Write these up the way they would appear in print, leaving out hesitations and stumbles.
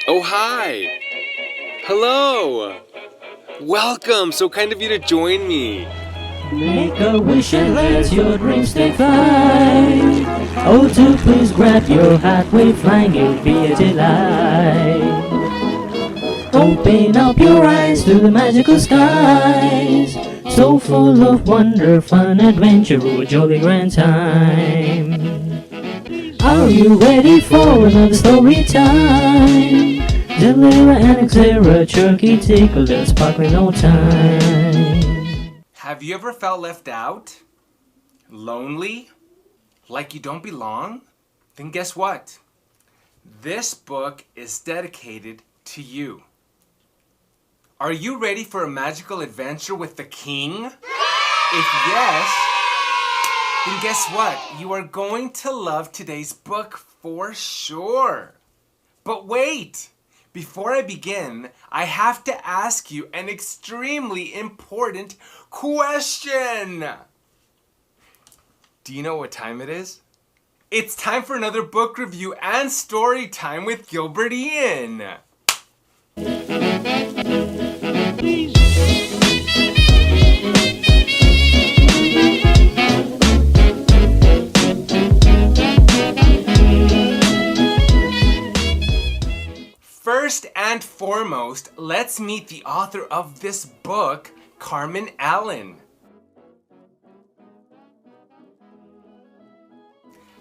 Oh, hi! Hello! Welcome! So kind of you to join me. Make a wish and let your dreams take flight. Oh, to please grab your hat, we're flying, it'll be a delight. Open up your eyes to the magical skies, so full of wonder, fun, adventure, a jolly grand time. Are you ready for another story time? Delira and Xera, Turkey tickle, sparkling no time. Have you ever felt left out? Lonely? Like you don't belong? Then guess what? This book is dedicated to you. Are you ready for a magical adventure with the king? If yes, then guess what? You are going to love today's book for sure. But wait! Before I begin, I have to ask you an extremely important question. Do you know what time it is? It's time for another book review and story time with Gilbert-Ian. First and foremost, let's meet the author of this book, Carmen Allen.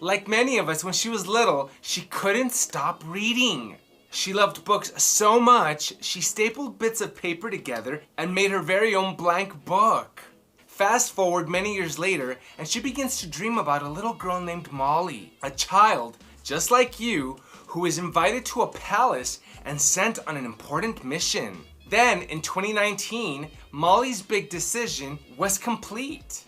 Like many of us, when she was little, she couldn't stop reading. She loved books so much, she stapled bits of paper together and made her very own blank book. Fast forward many years later, and she begins to dream about a little girl named Molly, a child, just like you, who is invited to a palace and sent on an important mission. Then, in 2019, Molly's big decision was complete.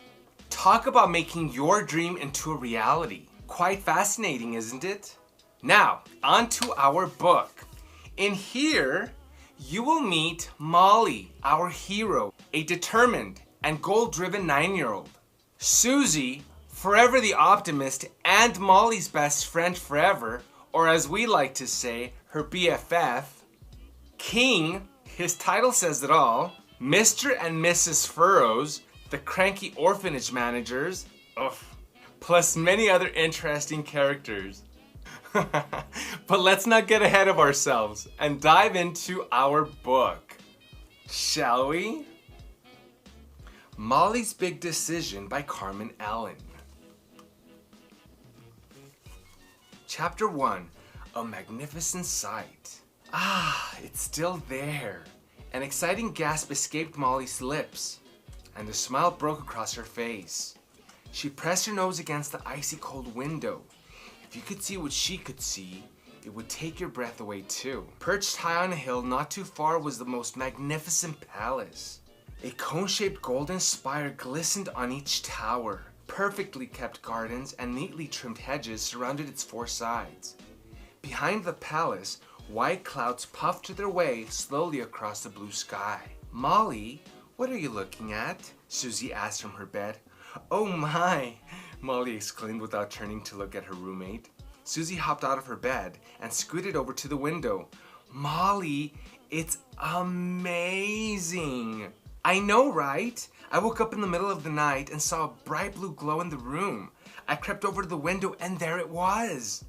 Talk about making your dream into a reality. Quite fascinating, isn't it? Now, on to our book. In here, you will meet Molly, our hero, a determined and goal-driven 9-year-old. Susie, forever the optimist and Molly's best friend forever, or as we like to say, her BFF. King, his title says it all. Mr. and Mrs. Furrows, the cranky orphanage managers. Ugh. Plus many other interesting characters. But let's not get ahead of ourselves and dive into our book. Shall we? Molly's Big Decision by Carmen Allen. Chapter 1, A Magnificent Sight. Ah, it's still there. An exciting gasp escaped Molly's lips, and a smile broke across her face. She pressed her nose against the icy cold window. If you could see what she could see, it would take your breath away too. Perched high on a hill not too far was the most magnificent palace. A cone-shaped golden spire glistened on each tower. Perfectly kept gardens and neatly trimmed hedges surrounded its four sides. Behind the palace, white clouds puffed their way slowly across the blue sky. Molly, what are you looking at? Susie asked from her bed. Oh my, Molly exclaimed without turning to look at her roommate. Susie hopped out of her bed and scooted over to the window. Molly, it's amazing. I know, right? I woke up in the middle of the night and saw a bright blue glow in the room. I crept over to the window and there it was.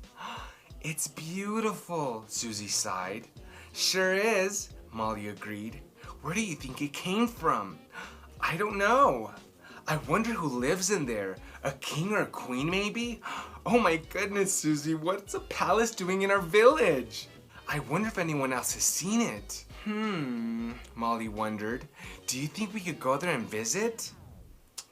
It's beautiful, Susie sighed. Sure is, Molly agreed. Where do you think it came from? I don't know. I wonder who lives in there. A king or a queen, maybe? Oh my goodness, Susie, what's a palace doing in our village? I wonder if anyone else has seen it. Molly wondered. Do you think we could go there and visit?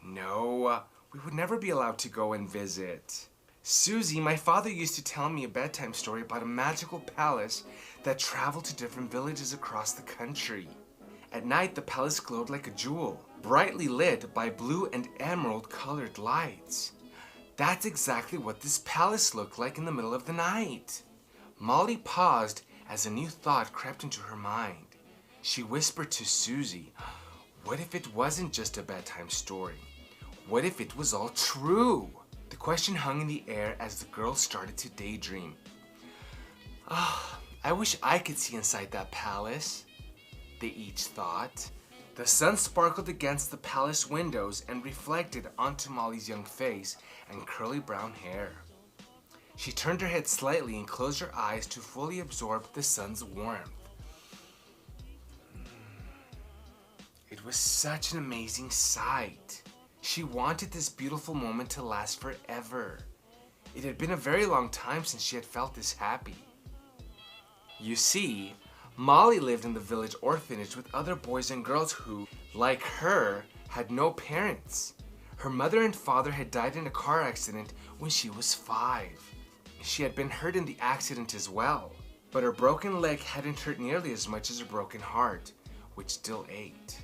No, we would never be allowed to go and visit. Susie, my father used to tell me a bedtime story about a magical palace that traveled to different villages across the country. At night, the palace glowed like a jewel, brightly lit by blue and emerald colored lights. That's exactly what this palace looked like in the middle of the night. Molly paused as a new thought crept into her mind. She whispered to Susie, what if it wasn't just a bedtime story? What if it was all true? The question hung in the air as the girl started to daydream. I wish I could see inside that palace, they each thought. The sun sparkled against the palace windows and reflected onto Molly's young face and curly brown hair. She turned her head slightly and closed her eyes to fully absorb the sun's warmth. It was such an amazing sight. She wanted this beautiful moment to last forever. It had been a very long time since she had felt this happy. You see, Molly lived in the village orphanage with other boys and girls who, like her, had no parents. Her mother and father had died in a car accident when she was 5. She had been hurt in the accident as well, but her broken leg hadn't hurt nearly as much as her broken heart, which still ached.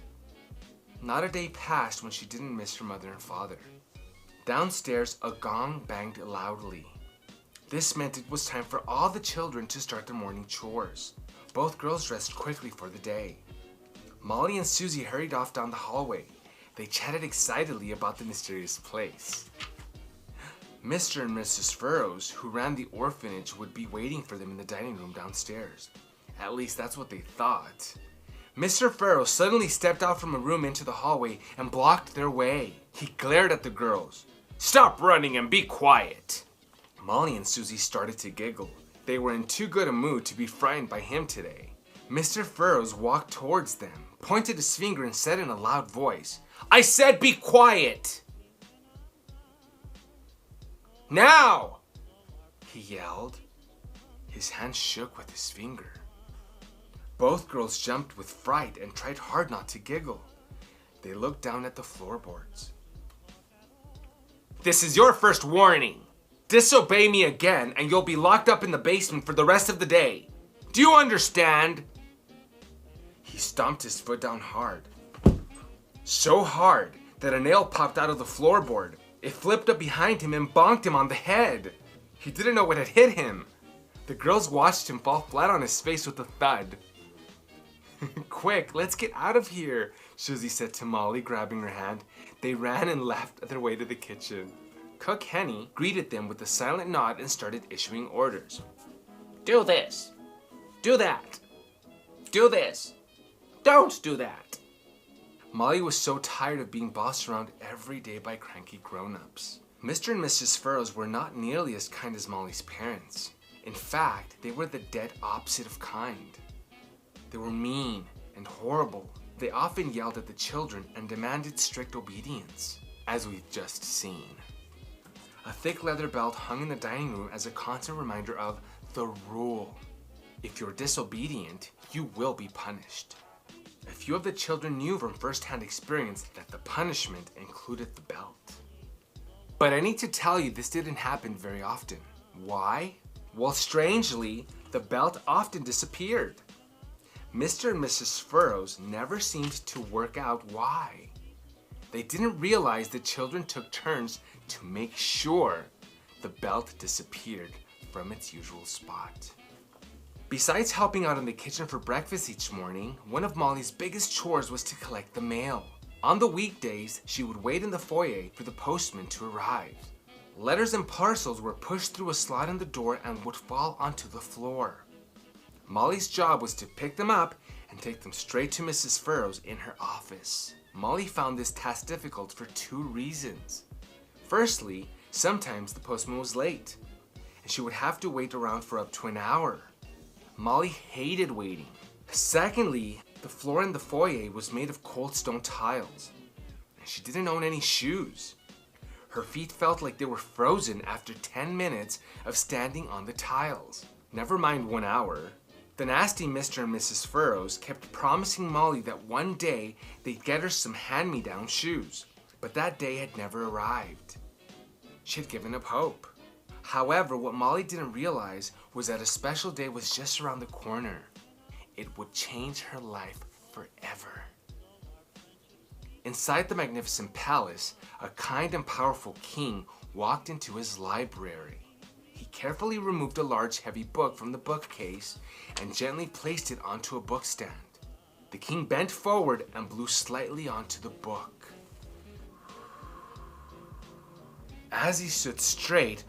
Not a day passed when she didn't miss her mother and father. Downstairs, a gong banged loudly. This meant it was time for all the children to start their morning chores. Both girls dressed quickly for the day. Molly and Susie hurried off down the hallway. They chatted excitedly about the mysterious place. Mr. and Mrs. Furrows, who ran the orphanage, would be waiting for them in the dining room downstairs. At least that's what they thought. Mr. Furrows suddenly stepped out from a room into the hallway and blocked their way. He glared at the girls. "Stop running and be quiet!" Molly and Susie started to giggle. They were in too good a mood to be frightened by him today. Mr. Furrows walked towards them, pointed his finger and said in a loud voice, "I said be quiet! Now!" he yelled. His hand shook with his finger. Both girls jumped with fright and tried hard not to giggle. They looked down at the floorboards. "This is your first warning. Disobey me again and you'll be locked up in the basement for the rest of the day. Do you understand?" He stomped his foot down hard. So hard that a nail popped out of the floorboard. It flipped up behind him and bonked him on the head. He didn't know what had hit him. The girls watched him fall flat on his face with a thud. "Quick, let's get out of here," Susie said to Molly, grabbing her hand. They ran and left their way to the kitchen. Cook Henny greeted them with a silent nod and started issuing orders. "Do this. Do that. Do this. Don't do that." Molly was so tired of being bossed around every day by cranky grown-ups. Mr. and Mrs. Furrows were not nearly as kind as Molly's parents. In fact, they were the dead opposite of kind. They were mean and horrible. They often yelled at the children and demanded strict obedience, as we've just seen. A thick leather belt hung in the dining room as a constant reminder of the rule. If you're disobedient, you will be punished. A few of the children knew from first-hand experience that the punishment included the belt. But I need to tell you this didn't happen very often. Why? Well, strangely, the belt often disappeared. Mr. and Mrs. Furrows never seemed to work out why. They didn't realize the children took turns to make sure the belt disappeared from its usual spot. Besides helping out in the kitchen for breakfast each morning, one of Molly's biggest chores was to collect the mail. On the weekdays, she would wait in the foyer for the postman to arrive. Letters and parcels were pushed through a slot in the door and would fall onto the floor. Molly's job was to pick them up and take them straight to Mrs. Furrows in her office. Molly found this task difficult for 2 reasons. Firstly, sometimes the postman was late, and she would have to wait around for up to an hour. Molly hated waiting. Secondly, the floor in the foyer was made of cold stone tiles, and she didn't own any shoes. Her feet felt like they were frozen after 10 minutes of standing on the tiles. Never mind 1 hour. The nasty Mr. and Mrs. Furrows kept promising Molly that one day they'd get her some hand-me-down shoes, but that day had never arrived. She had given up hope. However, what Molly didn't realize was that a special day was just around the corner. It would change her life forever. Inside the magnificent palace, a kind and powerful king walked into his library. He carefully removed a large heavy book from the bookcase and gently placed it onto a bookstand. The king bent forward and blew slightly onto the book. As he stood straight,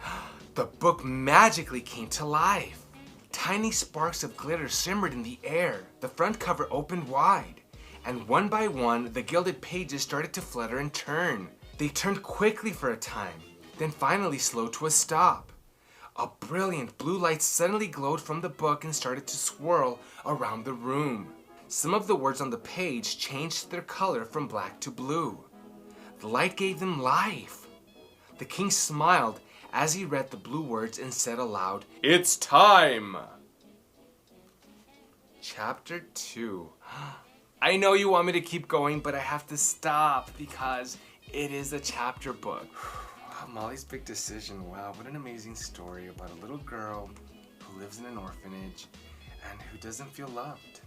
the book magically came to life. Tiny sparks of glitter shimmered in the air. The front cover opened wide, and one by one, the gilded pages started to flutter and turn. They turned quickly for a time, then finally slowed to a stop. A brilliant blue light suddenly glowed from the book and started to swirl around the room. Some of the words on the page changed their color from black to blue. The light gave them life. The king smiled as he read the blue words and said aloud, "It's time!" Chapter 2. I know you want me to keep going, but I have to stop because it is a chapter book. Molly's Big Decision. Wow, what an amazing story about a little girl who lives in an orphanage and who doesn't feel loved.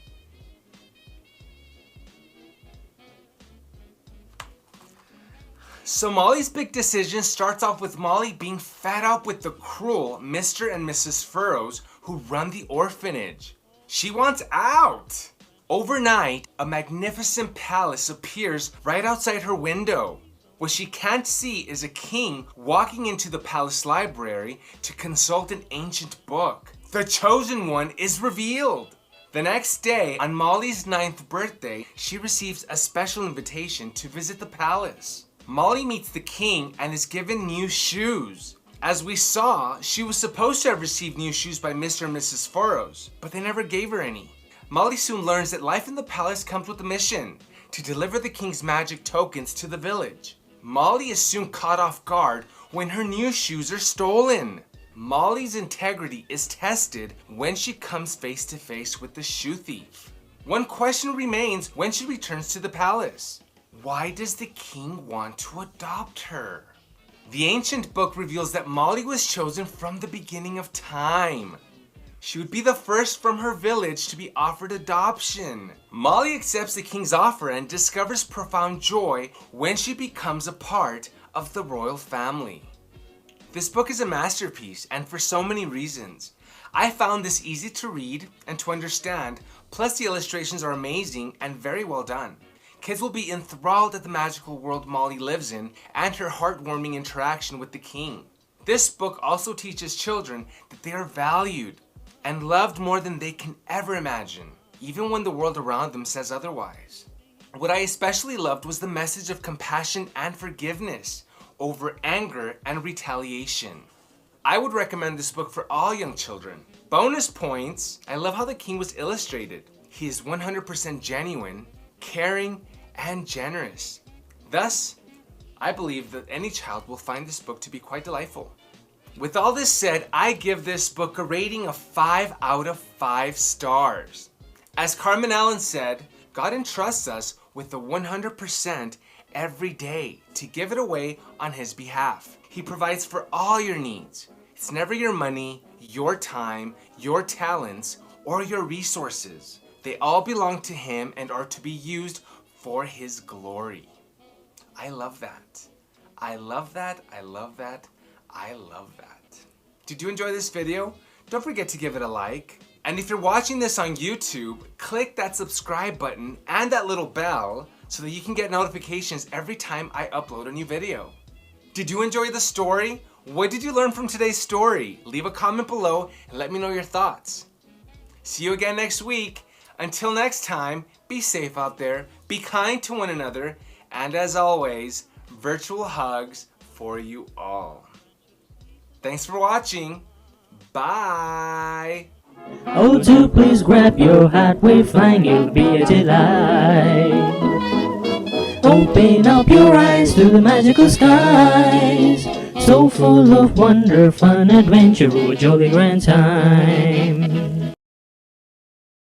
So Molly's Big Decision starts off with Molly being fed up with the cruel Mr. and Mrs. Furrows who run the orphanage. She wants out. Overnight, a magnificent palace appears right outside her window. What she can't see is a king walking into the palace library to consult an ancient book. The chosen one is revealed. The next day, on Molly's 9th birthday, she receives a special invitation to visit the palace. Molly meets the king and is given new shoes. As we saw, she was supposed to have received new shoes by Mr. and Mrs. Furrows, but they never gave her any. Molly soon learns that life in the palace comes with a mission, to deliver the king's magic tokens to the village. Molly is soon caught off guard when her new shoes are stolen. Molly's integrity is tested when she comes face to face with the shoe thief. One question remains when she returns to the palace. Why does the king want to adopt her? The ancient book reveals that Molly was chosen from the beginning of time. She would be the first from her village to be offered adoption. Molly accepts the king's offer and discovers profound joy when she becomes a part of the royal family. This book is a masterpiece, and for so many reasons. I found this easy to read and to understand, plus the illustrations are amazing and very well done. Kids will be enthralled at the magical world Molly lives in and her heartwarming interaction with the king. This book also teaches children that they are valued and loved more than they can ever imagine, even when the world around them says otherwise. What I especially loved was the message of compassion and forgiveness over anger and retaliation. I would recommend this book for all young children. Bonus points, I love how the king was illustrated. He is 100% genuine, caring, and generous. Thus, I believe that any child will find this book to be quite delightful. With all this said, I give this book a rating of 5 out of 5 stars. As Carmen Allen said, God entrusts us with the 100% every day to give it away on His behalf. He provides for all your needs. It's never your money, your time, your talents, or your resources. They all belong to Him and are to be used for His glory. I love that. I love that. I love that. I love that. Did you enjoy this video? Don't forget to give it a like. And if you're watching this on YouTube, click that subscribe button and that little bell so that you can get notifications every time I upload a new video. Did you enjoy the story? What did you learn from today's story? Leave a comment below and let me know your thoughts. See you again next week. Until next time, be safe out there, be kind to one another, and as always, virtual hugs for you all. Thanks for watching. Bye. Oh, to please grab your hat, wave flying, it'll be a delight. Open up your eyes to the magical skies, so full of wonder, fun, adventure, a jolly grand time.